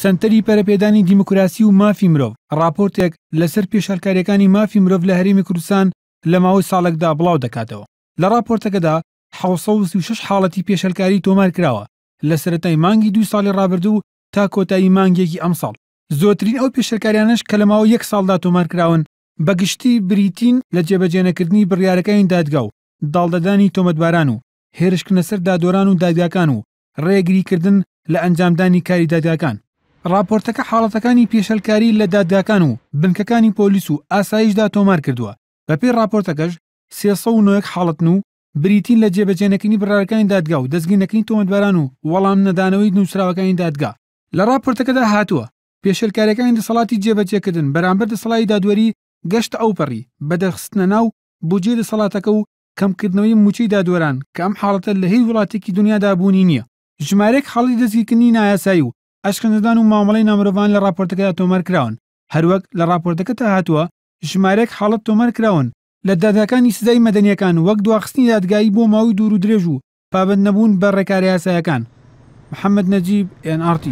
سنتەری پەرەپێدانی دیموکراسی و مافی مرۆڤ راپۆرتێک لەسەر پێشەلکاریەکانی مافی مرۆڤ لە هەرێمی کوردستان لە ماوەی ساڵێکدا بڵاو دەکاتەوە. لە راپۆرتەکەدا 736 حاڵەتی پێشەلکاری تۆمار کراوە لە سەرەتای مانگی 2 ساڵی ڕابردوو تا کۆتایی مانگێکی ئەم ساڵ. زۆرترین ئەو پێشەلکاریانش کە لە ماوەی 1 ساڵدا تۆمار کراون بەگشتی بریتین لە جێبەجێنەکردنی بڕیارەکانی دادگا و داڵدەدانی تۆمەتباران و هێرشکردنە سەر دادوەران و دادگاکان و ڕێگریکردن لە ئەنجامدانی کاری دادگاکان. راپۆرتەکە حاڵەتەکانی پێشەلکاری لە دادگاکان و بنکەکانی پۆلیس و ئاسایشدا تۆمار کردووە. بەپێی راپۆرتەکەش 309 حاڵەتن و بریتین لە جێبەجێنەکردنی بڕیارەکانی دادگا و دەستگیرنەکەی تۆمەتباران و وەڵام نەدانەوەی نووسراوەکانی دادگا. لە راپۆرتەکەدا هاتووە پێشەلکاریەکانی دەسەڵاتی جێبەجێکردن بەرامبەر دەسەڵاتی دادوەری گەشتە ئەوپەڕی بەدەخستنە ناو بودجێ دەسەڵاتەکە و کەمکردنەوەی موچەی دادوەران کە ئەم حاڵەتە لە هیچ وڵاتێکی دنیادا بوونی نییە. ژمارەیەک حاڵی دەستگیرکردنی نایاسایی و ئەشکەندەدان و مامەڵەی نامرۆڤان لە راپۆرتەکەدا تۆمار کراون. هەروەک لە راپۆرتەکەدا هاتووە ژمارەیەک حاڵەت تۆمار کراون لە دادگاکانی سزای مەدەنیەکان وەک دواخستنی دادگایی بۆ ماوەی دوور و درێژ و پابەند نەبوون بە ڕێکاری یاساییەکان. محەممەد نەجیب NRT